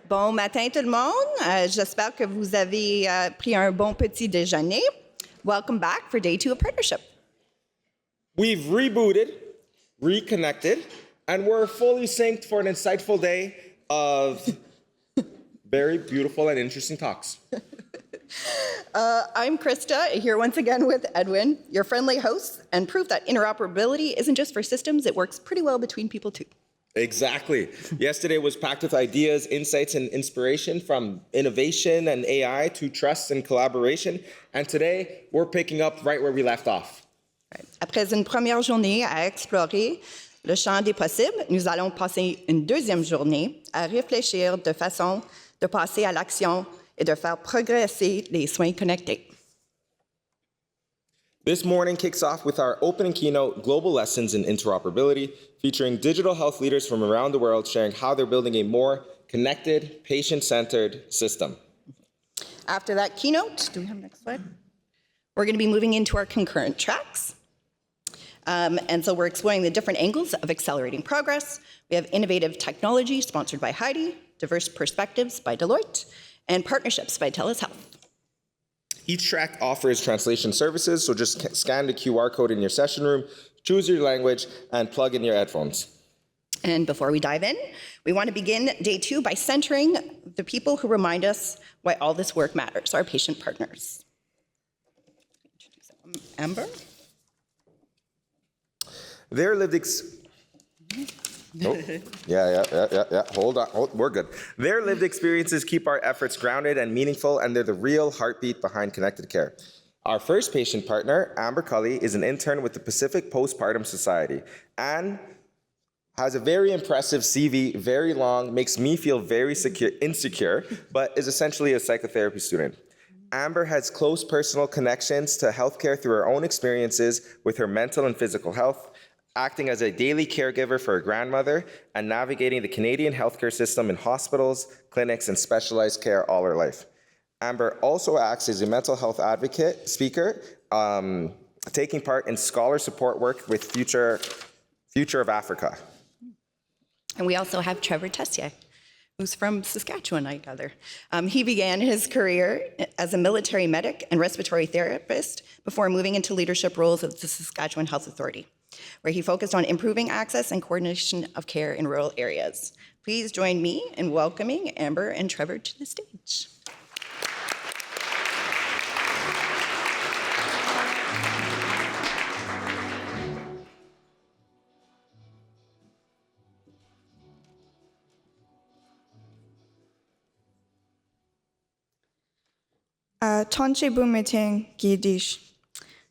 Bon matin tout le monde. J'espère que vous avez pris un bon petit déjeuner. Welcome back for day 2 of partnership. We've rebooted, reconnected, and we're fully synced for an insightful day of very beautiful and interesting talks. I'm Krista, here once again with Edwin, your friendly host, and proof that interoperability isn't just for systems, it works pretty well between people too. Exactly. Yesterday was packed with ideas, insights, and inspiration from innovation and AI to trust and collaboration. And today, we're picking up right where we left off. Après une première journée à explorer le champ des possibles, nous allons passer une deuxième journée à réfléchir de façon de passer à l'action et de faire progresser les soins connectés. This morning kicks off with our opening keynote, Global Lessons in Interoperability, featuring digital health leaders from around the world sharing how they're building a more connected, patient-centered system. After that keynote, do we have the next slide? We're going to be moving into our concurrent tracks. And so we're exploring the different angles of accelerating progress. We have innovative technology sponsored by Heidi, diverse perspectives by Deloitte, and partnerships by TELUS Health. Each track offers translation services, so just scan the QR code in your session room, choose your language, and plug in your headphones. And before we dive in, we want to begin day 2 by centering the people who remind us why all this work matters, our patient partners. Amber? Their lived Hold on. We're good. Their lived experiences keep our efforts grounded and meaningful, and they're the real heartbeat behind connected care. Our first patient partner, Amber Culley, is an intern with the Pacific Postpartum Society and has a very impressive CV, very long, makes me feel very insecure, but is essentially a psychotherapy student. Amber has close personal connections to healthcare through her own experiences with her mental and physical health, acting as a daily caregiver for her grandmother, and navigating the Canadian healthcare system in hospitals, clinics, and specialized care all her life. Amber also acts as a mental health advocate, speaker, taking part in scholar support work with Future of Africa. And we also have Trevor Tessier, who's from Saskatchewan, I gather. He began his career as a military medic and respiratory therapist before moving into leadership roles at the Saskatchewan Health Authority, where he focused on improving access and coordination of care in rural areas. Please join me in welcoming Amber and Trevor to the stage. Tonche Bumeting Gidish.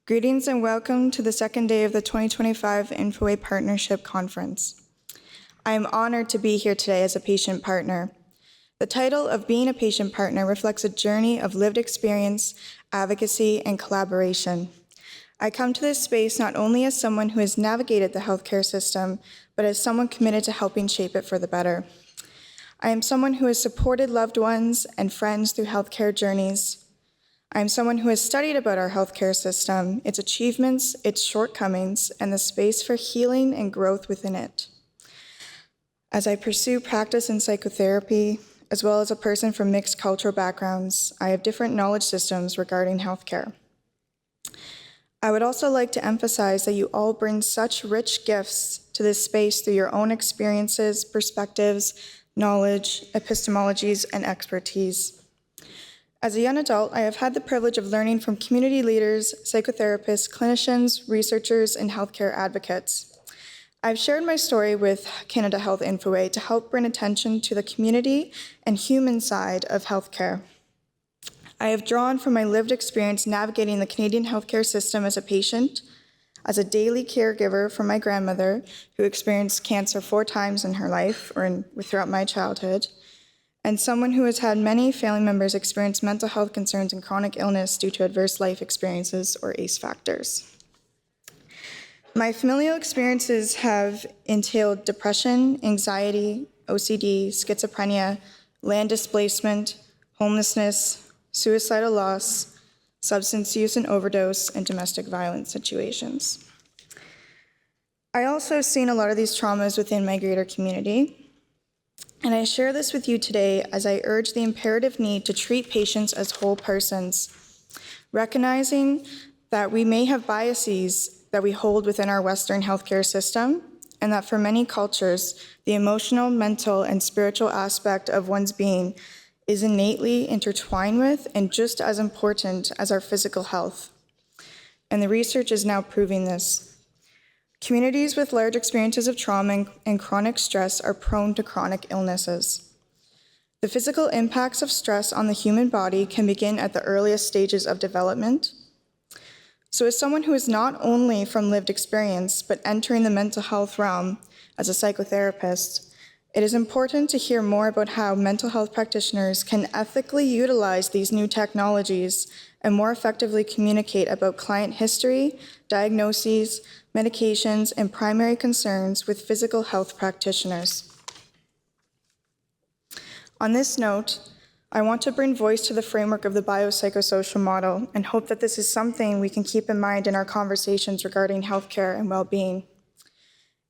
Greetings and welcome to the second day of the 2025 Infoway Partnership Conference. I am honored to be here today as a patient partner. The title of being a patient partner reflects a journey of lived experience, advocacy, and collaboration. I come to this space not only as someone who has navigated the healthcare system, but as someone committed to helping shape it for the better. I am someone who has supported loved ones and friends through healthcare journeys. I'm someone who has studied about our healthcare system, its achievements, its shortcomings, and the space for healing and growth within it. As I pursue practice in psychotherapy, as well as a person from mixed cultural backgrounds, I have different knowledge systems regarding healthcare. I would also like to emphasize that you all bring such rich gifts to this space through your own experiences, perspectives, knowledge, epistemologies, and expertise. As a young adult, I have had the privilege of learning from community leaders, psychotherapists, clinicians, researchers, and healthcare advocates. I've shared my story with Canada Health Infoway to help bring attention to the community and human side of healthcare. I have drawn from my lived experience navigating the Canadian healthcare system as a patient, as a daily caregiver for my grandmother, who experienced cancer 4 times in her life or throughout my childhood, and someone who has had many family members experience mental health concerns and chronic illness due to adverse life experiences or ACE factors. My familial experiences have entailed depression, anxiety, OCD, schizophrenia, land displacement, homelessness, suicidal loss, substance use and overdose, and domestic violence situations. I also have seen a lot of these traumas within my greater community. And I share this with you today as I urge the imperative need to treat patients as whole persons, recognizing that we may have biases that we hold within our Western healthcare system, and that for many cultures, the emotional, mental, and spiritual aspect of one's being is innately intertwined with and just as important as our physical health. And the research is now proving this. Communities with large experiences of trauma and chronic stress are prone to chronic illnesses. The physical impacts of stress on the human body can begin at the earliest stages of development. So as someone who is not only from lived experience, but entering the mental health realm as a psychotherapist, it is important to hear more about how mental health practitioners can ethically utilize these new technologies and more effectively communicate about client history, diagnoses, medications, and primary concerns with physical health practitioners. On this note, I want to bring voice to the framework of the biopsychosocial model and hope that this is something we can keep in mind in our conversations regarding healthcare and well-being.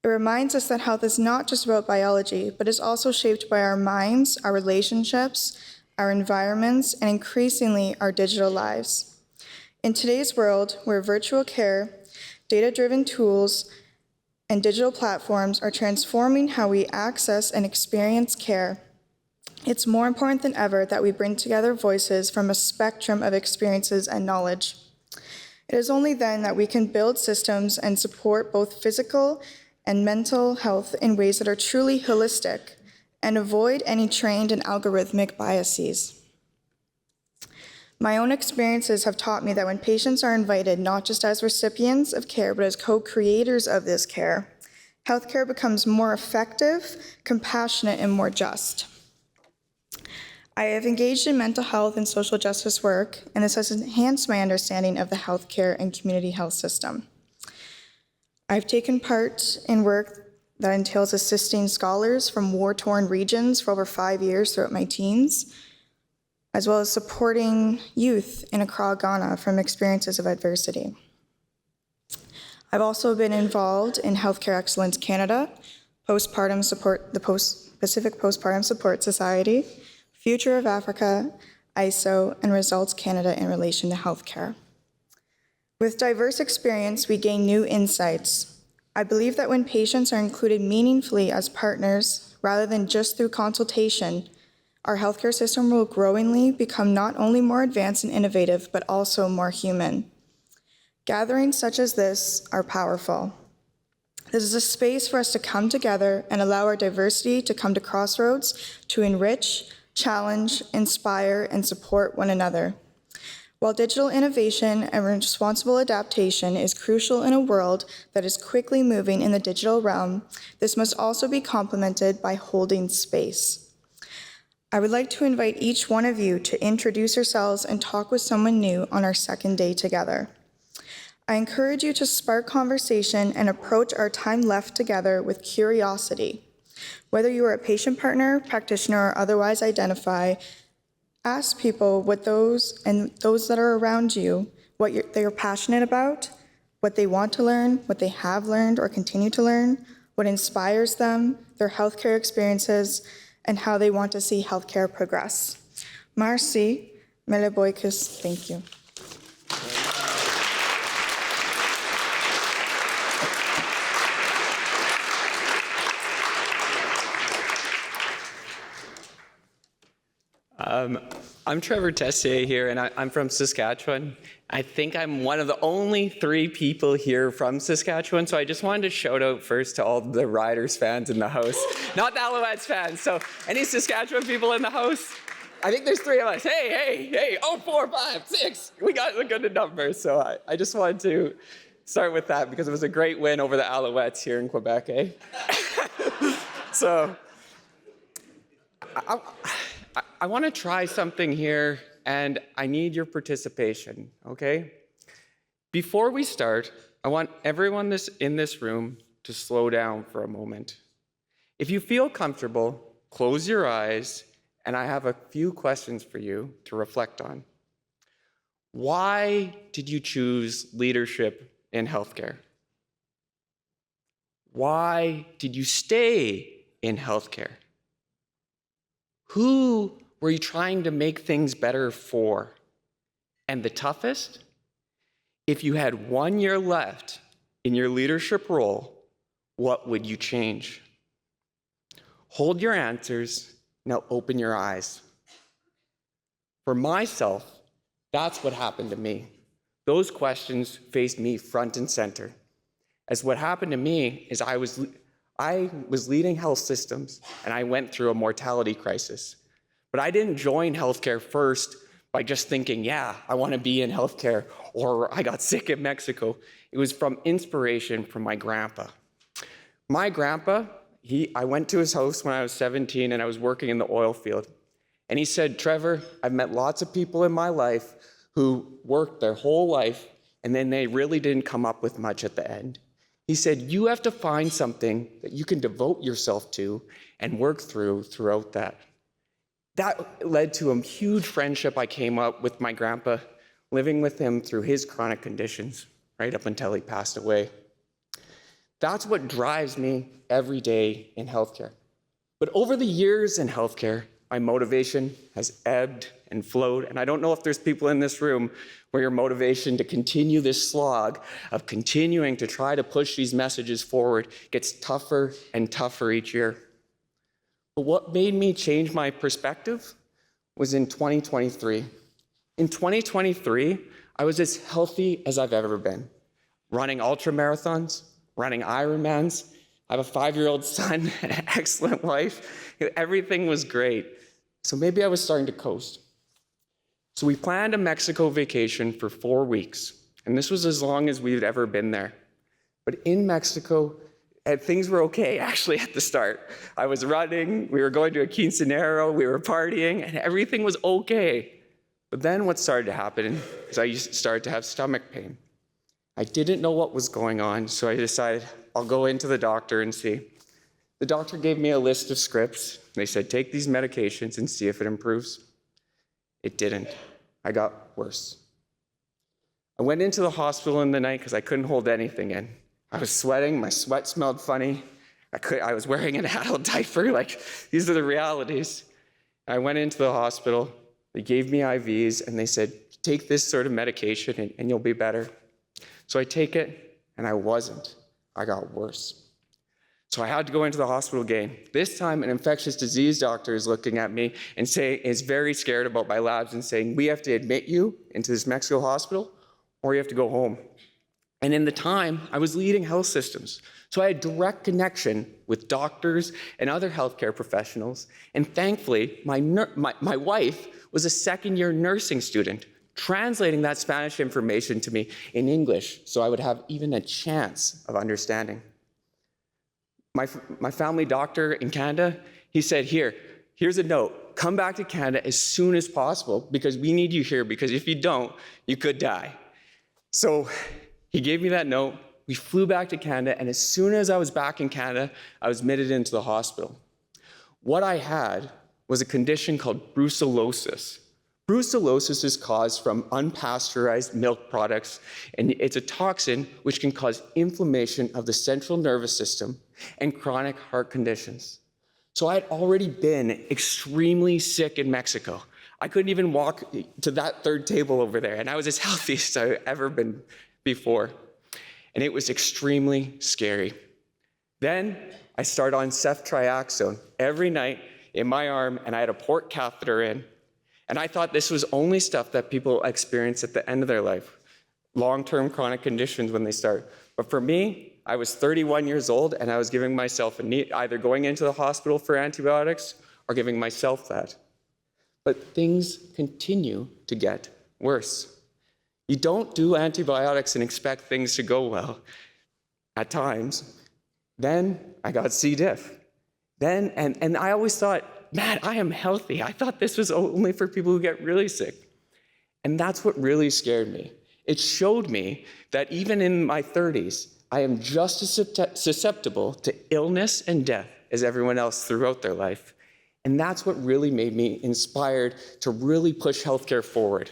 It reminds us that health is not just about biology, but is also shaped by our minds, our relationships, our environments, and increasingly our digital lives. In today's world, where virtual care, data-driven tools, and digital platforms are transforming how we access and experience care, it's more important than ever that we bring together voices from a spectrum of experiences and knowledge. It is only then that we can build systems and support both physical and mental health in ways that are truly holistic and avoid any trained and algorithmic biases. My own experiences have taught me that when patients are invited not just as recipients of care, but as co-creators of this care, healthcare becomes more effective, compassionate, and more just. I have engaged in mental health and social justice work, and this has enhanced my understanding of the healthcare and community health system. I've taken part in work that entails assisting scholars from war-torn regions for over 5 years throughout my teens, as well as supporting youth in Accra, Ghana from experiences of adversity. I've also been involved in Healthcare Excellence Canada, Postpartum Support, the Pacific Postpartum Support Society, Future of Africa, ISO, and Results Canada in relation to healthcare. With diverse experience, we gain new insights. I believe that when patients are included meaningfully as partners, rather than just through consultation, our healthcare system will growingly become not only more advanced and innovative, but also more human. Gatherings such as this are powerful. This is a space for us to come together and allow our diversity to come to crossroads to enrich, challenge, inspire, and support one another. While digital innovation and responsible adaptation is crucial in a world that is quickly moving in the digital realm, this must also be complemented by holding space. I would like to invite each one of you to introduce yourselves and talk with someone new on our second day together. I encourage you to spark conversation and approach our time left together with curiosity. Whether you are a patient partner, practitioner, or otherwise identify, ask people what those that are around you, what they are passionate about, what they want to learn, what they have learned or continue to learn, what inspires them, their healthcare experiences, and how they want to see healthcare progress. Merci, Meleboikis, thank you. I'm Trevor Tessier here, and I'm from Saskatchewan. I think I'm one of the only 3 people here from Saskatchewan, so I just wanted to shout out first to all the Riders fans in the house, not the Alouettes fans. So any Saskatchewan people in the house? I think there's 3 of us. Hey, 4, 5, 6. We got a good number. So I just wanted to start with that because it was a great win over the Alouettes here in Quebec, eh? So I want to try something here, and I need your participation, okay? Before we start, I want everyone in this room to slow down for a moment. If you feel comfortable, close your eyes, and I have a few questions for you to reflect on. Why did you choose leadership in healthcare? Why did you stay in healthcare? Who were you trying to make things better for? And the toughest? If you had 1 year left in your leadership role, what would you change? Hold your answers, now open your eyes. For myself, that's what happened to me. Those questions faced me front and center. As what happened to me is I was leading health systems and I went through a mortality crisis. But I didn't join healthcare first by just thinking, yeah, I want to be in healthcare, or I got sick in Mexico. It was from inspiration from my grandpa. My grandpa, I went to his house when I was 17 and I was working in the oil field. And he said, Trevor, I've met lots of people in my life who worked their whole life and then they really didn't come up with much at the end. He said, you have to find something that you can devote yourself to and work throughout that. That led to a huge friendship I came up with my grandpa, living with him through his chronic conditions, right up until he passed away. That's what drives me every day in healthcare. But over the years in healthcare, my motivation has ebbed and flowed, and I don't know if there's people in this room where your motivation to continue this slog of continuing to try to push these messages forward gets tougher and tougher each year. But what made me change my perspective was in 2023. In 2023, I was as healthy as I've ever been, running ultramarathons, running Ironmans. I have a 5-year-old son, an excellent wife. Everything was great. So maybe I was starting to coast. So we planned a Mexico vacation for 4 weeks, and this was as long as we'd ever been there. But in Mexico, things were okay, actually, at the start. I was running, we were going to a quinceañera, we were partying, and everything was okay. But then what started to happen is I started to have stomach pain. I didn't know what was going on, so I decided I'll go into the doctor and see. The doctor gave me a list of scripts. They said, take these medications and see if it improves. It didn't. I got worse. I went into the hospital in the night because I couldn't hold anything in. I was sweating, my sweat smelled funny. I was wearing an adult diaper, these are the realities. I went into the hospital, they gave me IVs, and they said, take this sort of medication and you'll be better. So I take it, and I wasn't. I got worse. So I had to go into the hospital again. This time, an infectious disease doctor is looking at me and is very scared about my labs and saying, we have to admit you into this Mexico hospital, or you have to go home. And in the time, I was leading health systems. So I had direct connection with doctors and other healthcare professionals. And thankfully, my wife was a second-year nursing student, translating that Spanish information to me in English so I would have even a chance of understanding. My family doctor in Canada, he said, here's a note. Come back to Canada as soon as possible because we need you here, because if you don't, you could die. So he gave me that note. We flew back to Canada, and as soon as I was back in Canada, I was admitted into the hospital. What I had was a condition called brucellosis. Brucellosis is caused from unpasteurized milk products, and it's a toxin which can cause inflammation of the central nervous system and chronic heart conditions. So I had already been extremely sick in Mexico. I couldn't even walk to that third table over there, and I was as healthy as I've ever been before. And it was extremely scary. Then I started on ceftriaxone every night in my arm, and I had a port catheter in. And I thought this was only stuff that people experience at the end of their life, long-term chronic conditions when they start. But for me, I was 31 years old, and I was giving myself either going into the hospital for antibiotics or giving myself that. But things continue to get worse. You don't do antibiotics and expect things to go well at times. Then I got C. diff. And I always thought, man, I am healthy. I thought this was only for people who get really sick. And that's what really scared me. It showed me that even in my 30s, I am just as susceptible to illness and death as everyone else throughout their life. And that's what really made me inspired to really push healthcare forward.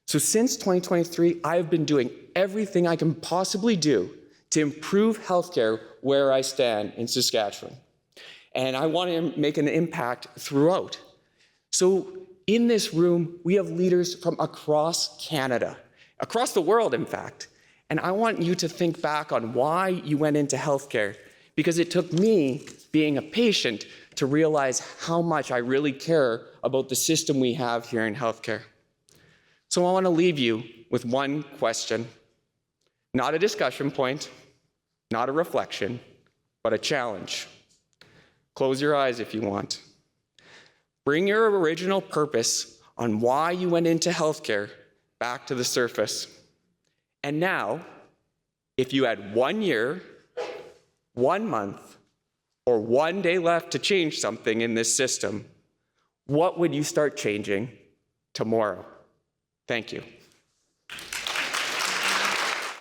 So since 2023, I have been doing everything I can possibly do to improve healthcare where I stand in Saskatchewan. And I want to make an impact throughout. So in this room, we have leaders from across Canada, across the world, in fact. And I want you to think back on why you went into healthcare, because it took me, being a patient, to realize how much I really care about the system we have here in healthcare. So I want to leave you with one question, not a discussion point, not a reflection, but a challenge. Close your eyes if you want. Bring your original purpose on why you went into healthcare back to the surface. And now, if you had 1 year, 1 month, or 1 day left to change something in this system, what would you start changing tomorrow? Thank you.